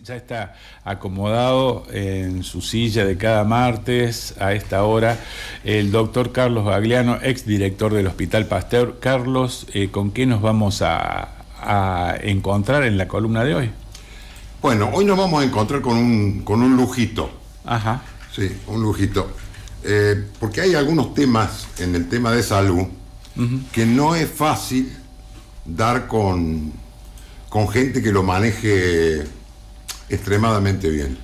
Ya está acomodado en su silla de cada martes a esta hora el doctor Carlos Bagliano, exdirector del Hospital Pasteur. Carlos, ¿con qué nos vamos a encontrar en la columna de hoy? Bueno, hoy nos vamos a encontrar con un lujito. Ajá. Sí, un lujito. Porque hay algunos temas en el tema de salud que no es fácil dar con gente que lo maneje extremadamente bien.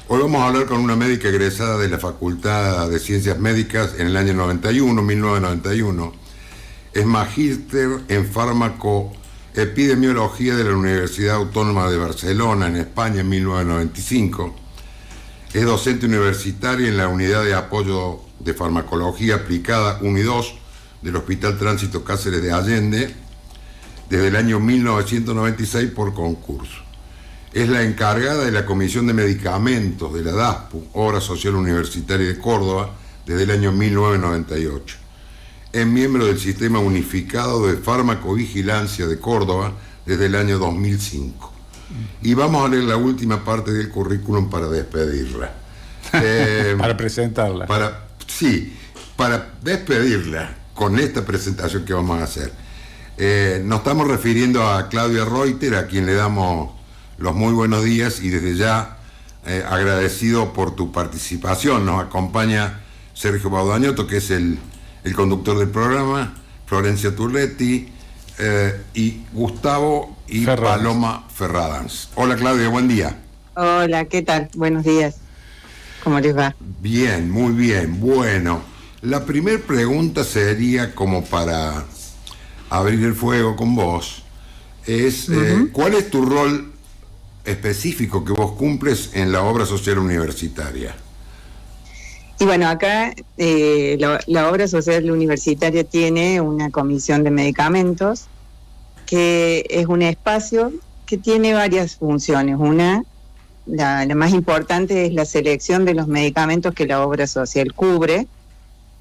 Hoy vamos a hablar con una médica egresada de la Facultad de Ciencias Médicas en el año 1991. Es magíster en farmacoepidemiología de la Universidad Autónoma de Barcelona, en España, en 1995. Es docente universitaria en la Unidad de Apoyo de Farmacología Aplicada 1 y 2 del Hospital Tránsito Cáceres de Allende desde el año 1996 por concurso. Es la encargada de la Comisión de Medicamentos de la DASPU, Obra Social Universitaria de Córdoba, desde el año 1998. Es miembro del Sistema Unificado de Farmacovigilancia de Córdoba desde el año 2005. Y vamos a leer la última parte del currículum para despedirla. Para presentarla. Para despedirla con esta presentación que vamos a hacer. Nos estamos refiriendo a Claudia Reuter, a quien le damos los muy buenos días y desde ya agradecido por tu participación. Nos acompaña Sergio Baudañotto, que es el conductor del programa, Florencia Turretti y Gustavo y Ferradans. Paloma Ferradans. Hola Claudia, buen día. Hola, ¿qué tal? Buenos días. ¿Cómo les va? Bien, muy bien. Bueno, la primera pregunta sería, como para abrir el fuego con vos, es ¿cuál es tu rol específico que vos cumples en la obra social universitaria? Y bueno, acá la obra social universitaria tiene una comisión de medicamentos, que es un espacio que tiene varias funciones. La más importante es la selección de los medicamentos que la obra social cubre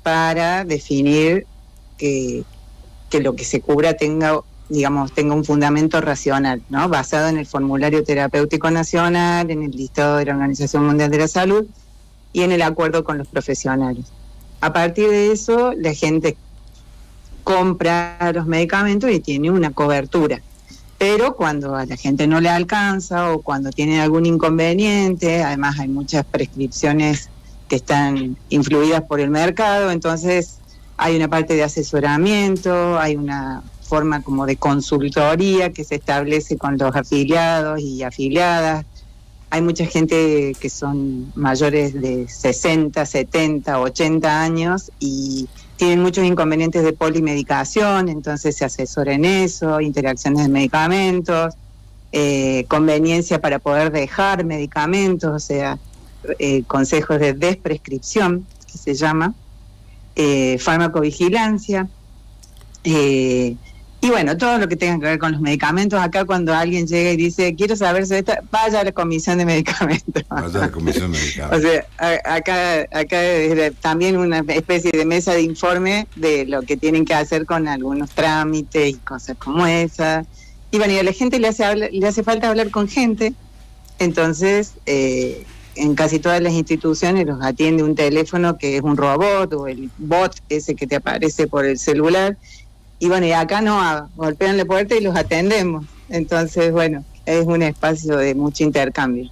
para definir que lo que se cubra tenga un fundamento racional, ¿no? Basado en el Formulario Terapéutico Nacional, en el listado de la Organización Mundial de la Salud y en el acuerdo con los profesionales. A partir de eso, la gente compra los medicamentos y tiene una cobertura. Pero cuando a la gente no le alcanza o cuando tiene algún inconveniente, además hay muchas prescripciones que están influidas por el mercado, entonces hay una parte de asesoramiento, hay una forma como de consultoría que se establece con los afiliados y afiliadas. Hay mucha gente que son mayores de 60, 70, 80 años y tienen muchos inconvenientes de polimedicación, entonces se asesora en eso, interacciones de medicamentos, conveniencia para poder dejar medicamentos, o sea, consejos de desprescripción, que se llama, farmacovigilancia, y bueno, todo lo que tenga que ver con los medicamentos. Acá cuando alguien llega y dice, quiero saber si vaya a la comisión de medicamentos. Vaya a la comisión de medicamentos. O sea, acá es también una especie de mesa de informe de lo que tienen que hacer con algunos trámites y cosas como esas. Y bueno, y a la gente le hace falta hablar con gente, entonces en casi todas las instituciones los atiende un teléfono que es un robot o el bot ese que te aparece por el celular. Y bueno, y acá no, golpean la puerta y los atendemos. Entonces, bueno, es un espacio de mucho intercambio.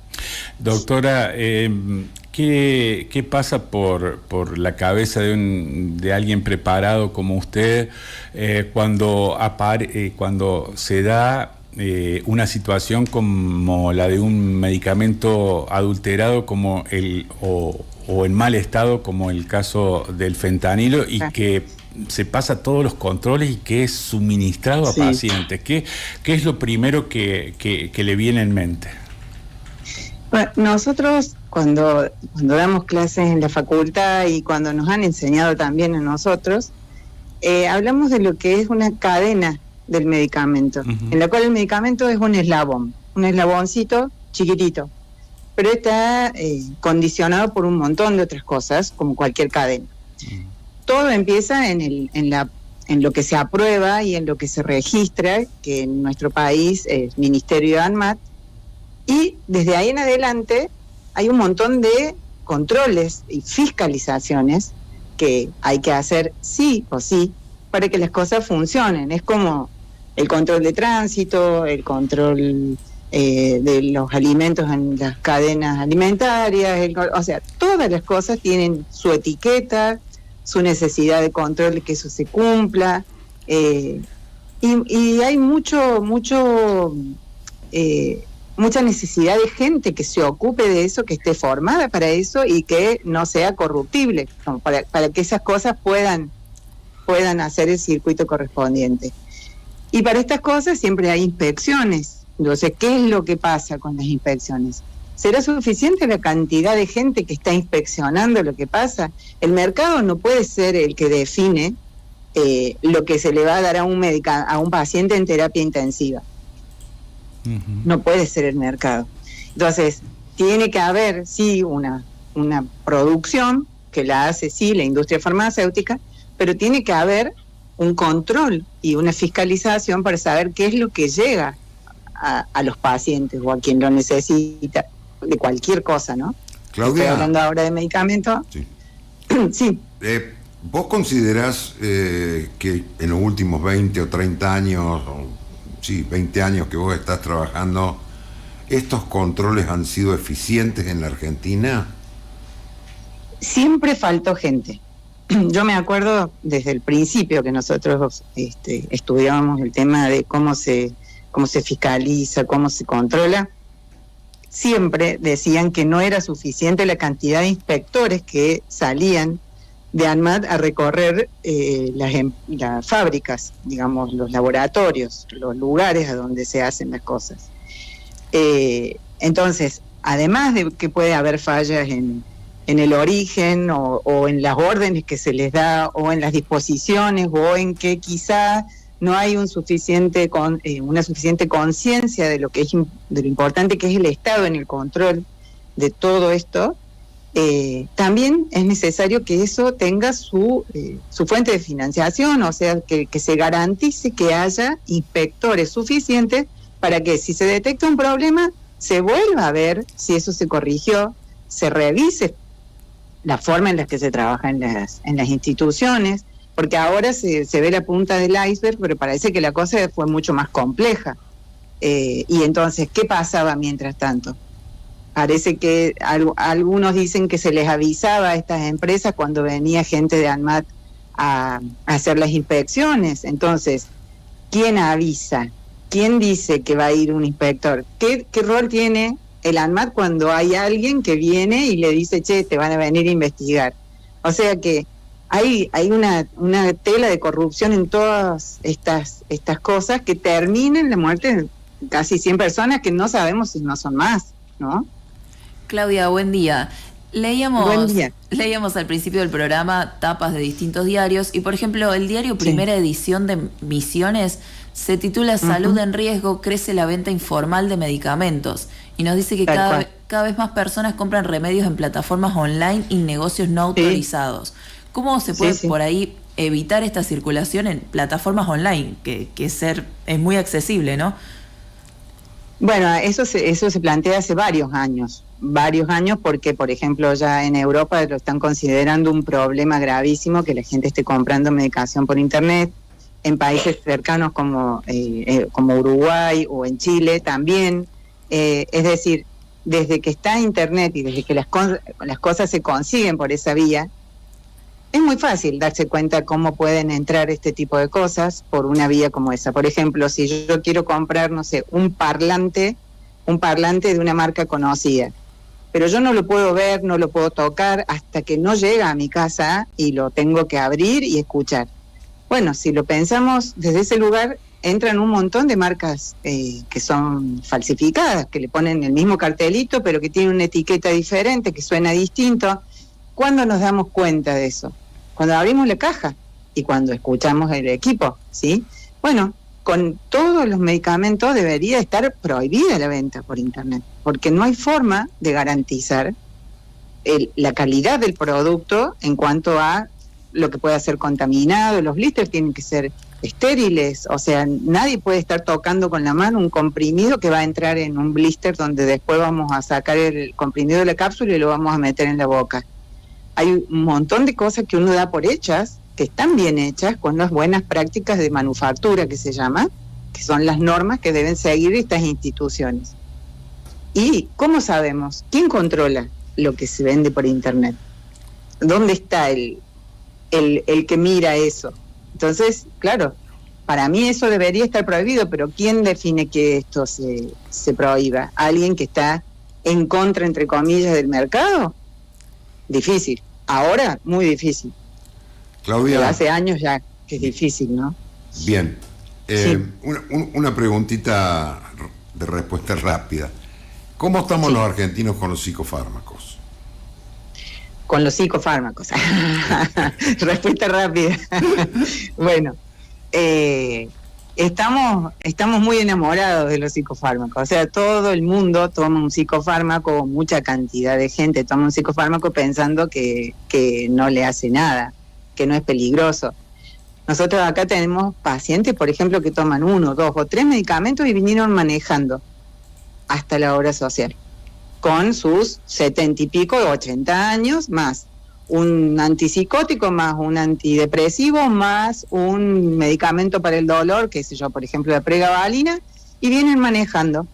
Doctora, ¿qué pasa por la cabeza de alguien preparado como usted cuando se da una situación como la de un medicamento adulterado como o en mal estado como el caso del fentanilo y que se pasa todos los controles y que es suministrado a pacientes? ¿Qué es lo primero que le viene en mente? Bueno, nosotros cuando damos clases en la facultad y cuando nos han enseñado también a nosotros, hablamos de lo que es una cadena del medicamento, en la cual el medicamento es un eslaboncito chiquitito, pero está condicionado por un montón de otras cosas, como cualquier cadena. Todo empieza en lo que se aprueba y en lo que se registra, que en nuestro país es Ministerio de ANMAT, Y desde ahí en adelante hay un montón de controles y fiscalizaciones que hay que hacer sí o sí para que las cosas funcionen. Es como el control de tránsito, el control de los alimentos en las cadenas alimentarias, o sea, todas las cosas tienen su etiqueta, su necesidad de control, que eso se cumpla, y hay mucha necesidad de gente que se ocupe de eso, que esté formada para eso y que no sea corruptible, para que esas cosas puedan hacer el circuito correspondiente. Y para estas cosas siempre hay inspecciones. Entonces, ¿qué es lo que pasa con las inspecciones? ¿Será suficiente la cantidad de gente que está inspeccionando lo que pasa? El mercado no puede ser el que define lo que se le va a dar a un paciente en terapia intensiva. Uh-huh. No puede ser el mercado. Entonces, tiene que haber, sí, una producción que la hace, sí, la industria farmacéutica, pero tiene que haber un control y una fiscalización para saber qué es lo que llega a los pacientes o a quien lo necesita, de cualquier cosa, ¿no? Claudia, estoy hablando ahora de medicamentos. Sí. Sí. ¿Vos considerás que en los últimos 20 o 30 años, 20 años que vos estás trabajando, estos controles han sido eficientes en la Argentina? Siempre faltó gente. Yo me acuerdo desde el principio que nosotros estudiábamos el tema de cómo se fiscaliza, cómo se controla. Siempre decían que no era suficiente la cantidad de inspectores que salían de ANMAT a recorrer las fábricas, digamos, los laboratorios, los lugares a donde se hacen las cosas. Entonces, además de que puede haber fallas en el origen o en las órdenes que se les da o en las disposiciones o en que quizá no hay una suficiente conciencia de lo importante que es el Estado en el control de todo esto, también es necesario que eso tenga su fuente de financiación, o sea, que se garantice que haya inspectores suficientes para que si se detecta un problema se vuelva a ver si eso se corrigió, se revise la forma en la que se trabaja en las instituciones, porque ahora se ve la punta del iceberg, pero parece que la cosa fue mucho más compleja. Y entonces, ¿qué pasaba mientras tanto? Parece que algunos dicen que se les avisaba a estas empresas cuando venía gente de ANMAT a hacer las inspecciones. Entonces, ¿quién avisa? ¿Quién dice que va a ir un inspector? ¿Qué rol tiene el ANMAT cuando hay alguien que viene y le dice, che, te van a venir a investigar? O sea que hay una tela de corrupción en todas estas cosas que terminan en la muerte de casi 100 personas que no sabemos si no son más, ¿no? Claudia, buen día. Buen día. Leíamos al principio del programa tapas de distintos diarios y, por ejemplo, el diario Primera Edición de Misiones se titula Salud en riesgo, crece la venta informal de medicamentos. Y nos dice que cada vez más personas compran remedios en plataformas online y negocios no autorizados. ¿Cómo se puede por ahí evitar esta circulación en plataformas online? Que es muy accesible, ¿no? Bueno, eso se plantea hace varios años porque, por ejemplo, ya en Europa lo están considerando un problema gravísimo que la gente esté comprando medicación por internet. En países cercanos como Uruguay o en Chile también. Es decir, desde que está internet y desde que las cosas se consiguen por esa vía, es muy fácil darse cuenta cómo pueden entrar este tipo de cosas por una vía como esa. Por ejemplo, si yo quiero comprar, no sé, un parlante de una marca conocida, pero yo no lo puedo ver, no lo puedo tocar hasta que no llega a mi casa y lo tengo que abrir y escuchar. Bueno, si lo pensamos desde ese lugar, entran un montón de marcas que son falsificadas, que le ponen el mismo cartelito, pero que tienen una etiqueta diferente, que suena distinto. ¿Cuándo nos damos cuenta de eso? Cuando abrimos la caja y cuando escuchamos el equipo, ¿sí? Bueno, con todos los medicamentos debería estar prohibida la venta por internet, porque no hay forma de garantizar la calidad del producto en cuanto a lo que pueda ser contaminado. Los blisters tienen que ser estériles, o sea, nadie puede estar tocando con la mano un comprimido que va a entrar en un blister donde después vamos a sacar el comprimido de la cápsula y lo vamos a meter en la boca. Hay un montón de cosas que uno da por hechas, que están bien hechas, con las buenas prácticas de manufactura que se llama, que son las normas que deben seguir estas instituciones. ¿Y cómo sabemos? ¿Quién controla lo que se vende por internet? ¿Dónde está el que mira eso? Entonces, claro, para mí eso debería estar prohibido, pero ¿quién define que esto se prohíba? ¿Alguien que está en contra, entre comillas, del mercado? Difícil. Ahora, muy difícil. Claudia. Pero hace años ya que es difícil, ¿no? Bien. Sí. Una preguntita de respuesta rápida. ¿Cómo estamos los argentinos con los psicofármacos? Con los psicofármacos. Respuesta rápida. Bueno, estamos muy enamorados de los psicofármacos. O sea, todo el mundo toma un psicofármaco, mucha cantidad de gente toma un psicofármaco pensando que no le hace nada, que no es peligroso. Nosotros acá tenemos pacientes, por ejemplo, que toman 1, 2 o 3 medicamentos y vinieron manejando hasta la obra social, con sus 70 y pico, 80 años, más un antipsicótico, más un antidepresivo, más un medicamento para el dolor, qué sé yo, por ejemplo, la pregabalina, y vienen manejando.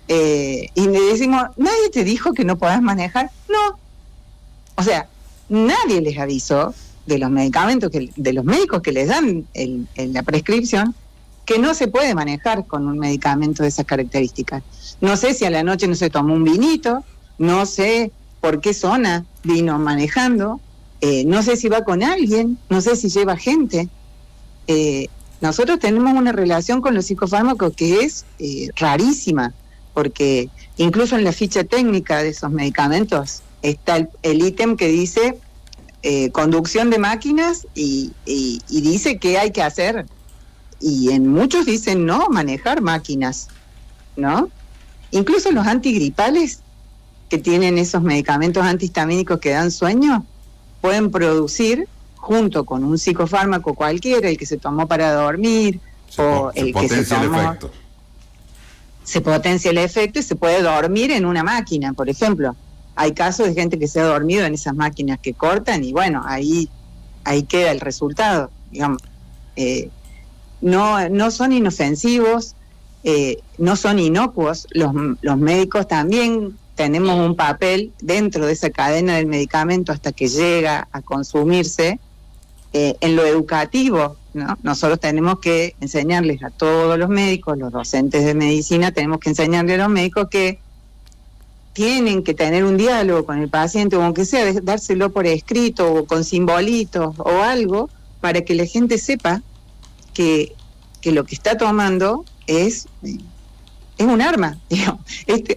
Y le decimos, ¿nadie te dijo que no podás manejar? No. O sea, nadie les avisó de los medicamentos, de los médicos que les dan la prescripción, que no se puede manejar con un medicamento de esas características. No sé si a la noche no se tomó un vinito, no sé por qué zona vino manejando, no sé si va con alguien, no sé si lleva gente. Nosotros tenemos una relación con los psicofármacos que es rarísima, porque incluso en la ficha técnica de esos medicamentos está el ítem que dice conducción de máquinas y dice qué hay que hacer. Y en muchos dicen no manejar máquinas, ¿no? Incluso los antigripales que tienen esos medicamentos antihistamínicos que dan sueño, pueden producir, junto con un psicofármaco cualquiera, el que se tomó para dormir, o el que se tomó... Se potencia el efecto y se puede dormir en una máquina, por ejemplo. Hay casos de gente que se ha dormido en esas máquinas que cortan y bueno, ahí queda el resultado, digamos. No son inofensivos, no son inocuos. Los médicos también tenemos un papel dentro de esa cadena del medicamento hasta que llega a consumirse. En lo educativo, ¿no? Nosotros tenemos que enseñarles a todos los médicos, los docentes de medicina, tenemos que enseñarles a los médicos que tienen que tener un diálogo con el paciente, o aunque sea dárselo por escrito o con simbolitos o algo, para que la gente sepa que lo que está tomando es un arma.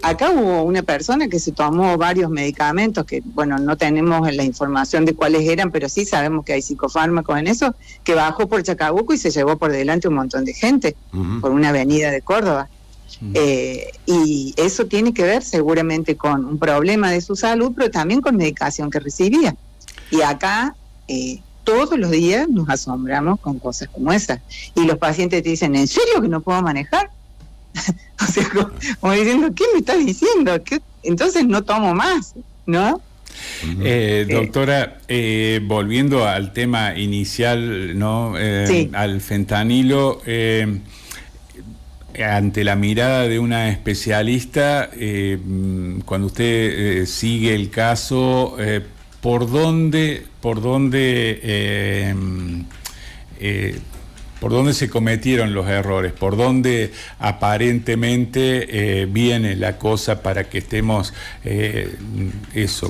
Acá hubo una persona que se tomó varios medicamentos que, bueno, no tenemos la información de cuáles eran, pero sí sabemos que hay psicofármacos en eso, que bajó por Chacabuco y se llevó por delante un montón de gente, por una avenida de Córdoba. Y eso tiene que ver seguramente con un problema de su salud, pero también con medicación que recibía. Y acá todos los días nos asombramos con cosas como esas. Y los pacientes te dicen, ¿en serio que no puedo manejar? O sea, como diciendo, ¿qué me estás diciendo? Entonces no tomo más, ¿no? Doctora, volviendo al tema inicial, ¿no? Sí. Al fentanilo, ante la mirada de una especialista, cuando usted sigue el caso, ¿por dónde se cometieron los errores? ¿Por dónde aparentemente viene la cosa para que estemos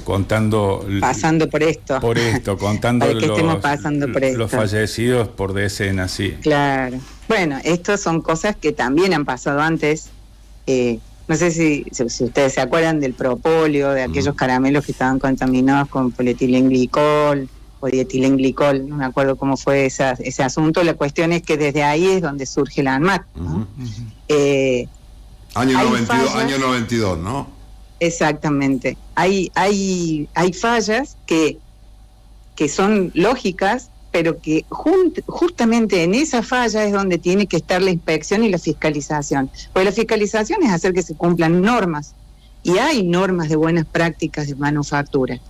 contando... Pasando por esto. Por esto, contando para que estemos pasando por esto. Los fallecidos por decenas, sí. Claro. Bueno, estas son cosas que también han pasado antes. No sé si ustedes se acuerdan del propóleo, de aquellos caramelos que estaban contaminados con polietilenglicol o dietilenglicol, no me acuerdo cómo fue ese asunto. La cuestión es que desde ahí es donde surge la ANMAT, ¿no? Año 92, ¿no? Exactamente. Hay fallas que son lógicas, pero que justamente en esa falla es donde tiene que estar la inspección y la fiscalización. Pues la fiscalización es hacer que se cumplan normas, y hay normas de buenas prácticas de manufactura.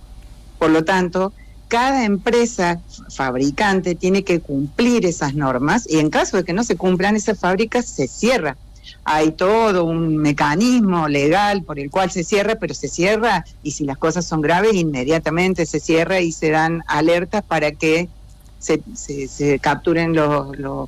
Por lo tanto, cada empresa fabricante tiene que cumplir esas normas, y en caso de que no se cumplan, esa fábrica se cierra. Hay todo un mecanismo legal por el cual se cierra, pero se cierra, y si las cosas son graves, inmediatamente se cierra y se dan alertas para que se capturen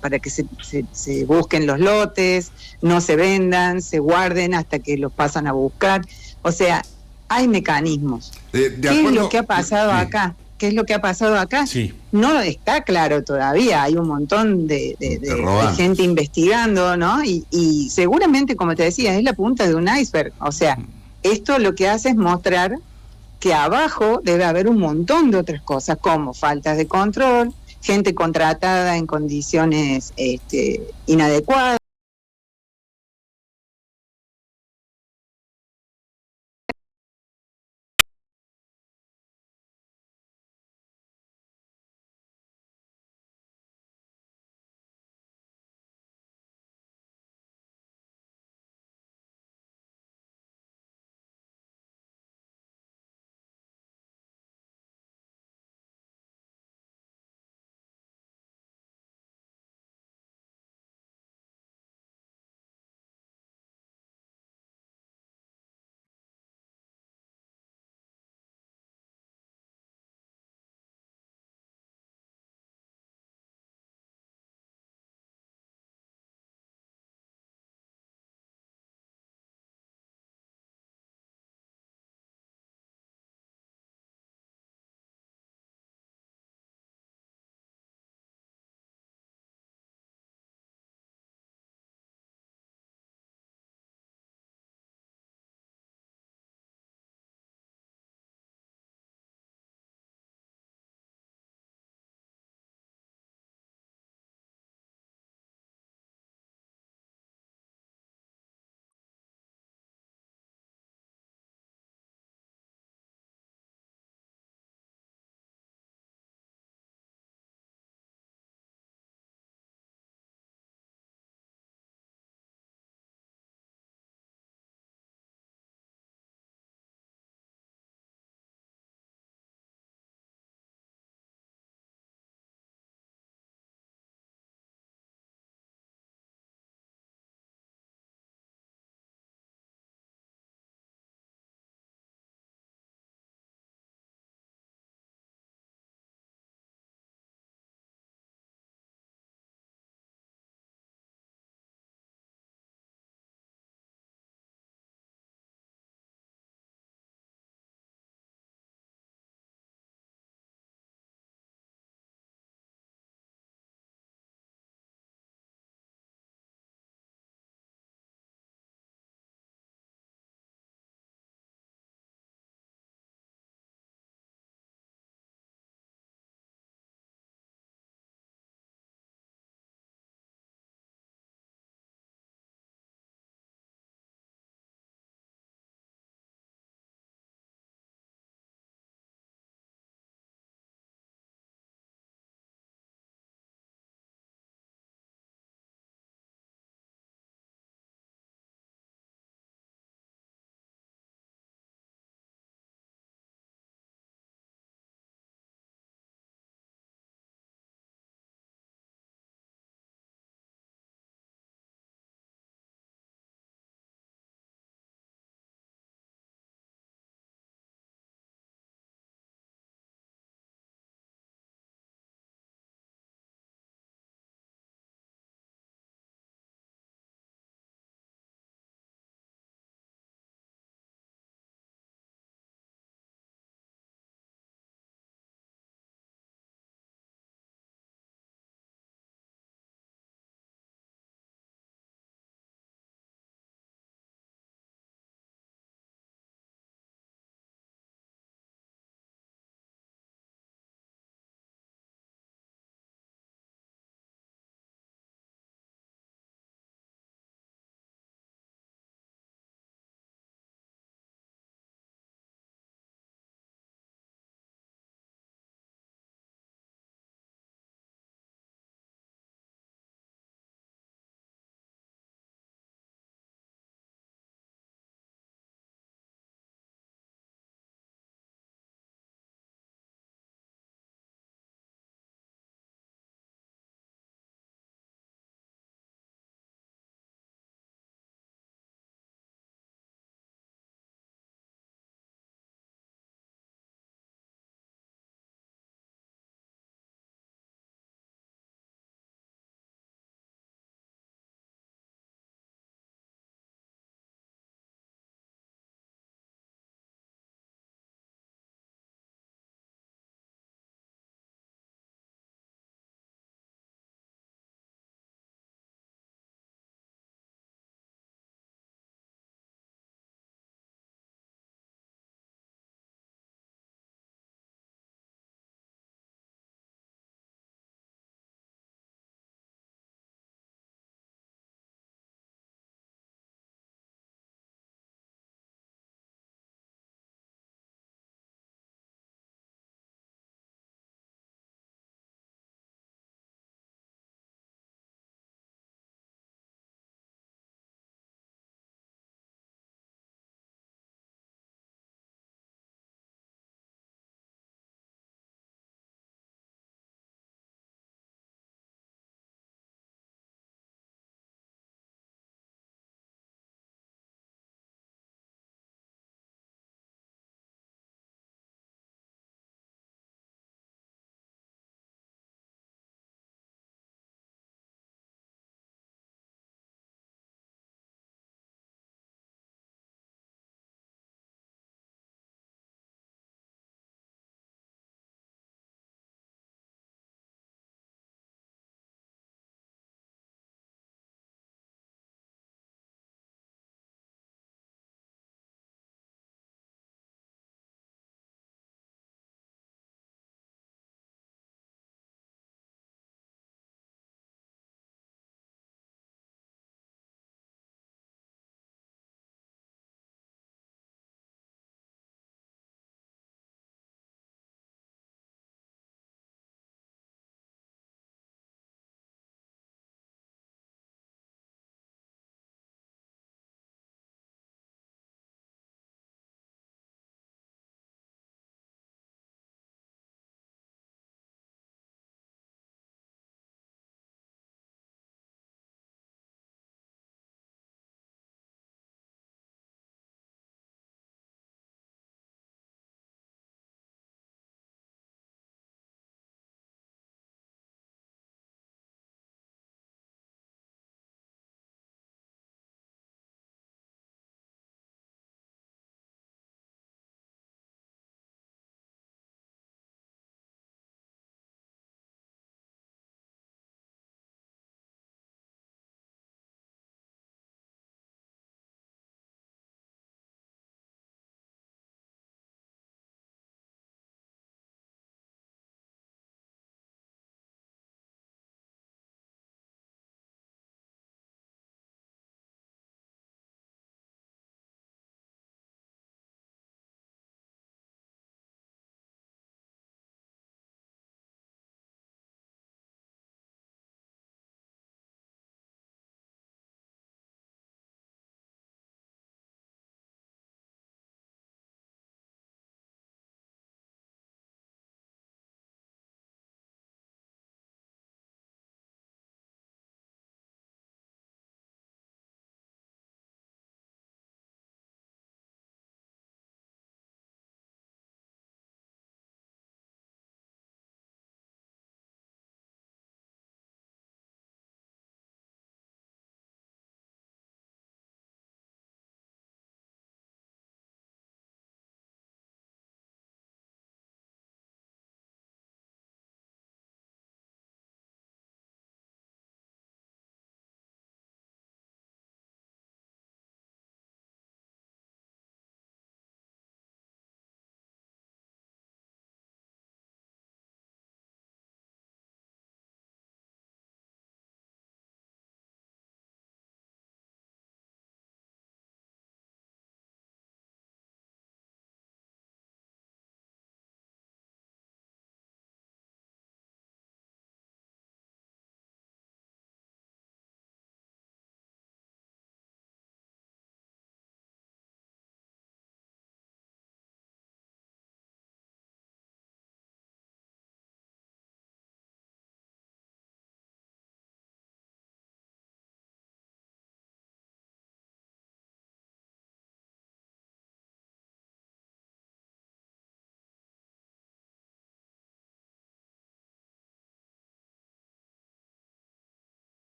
para que se busquen los lotes, no se vendan, se guarden hasta que los pasan a buscar. O sea, hay mecanismos. ¿Qué es lo que ha pasado acá? ¿Qué es lo que ha pasado acá? Sí. No está claro todavía, hay un montón de gente investigando, ¿no? Y seguramente, como te decía, es la punta de un iceberg. O sea, esto lo que hace es mostrar que abajo debe haber un montón de otras cosas, como faltas de control, gente contratada en condiciones inadecuadas.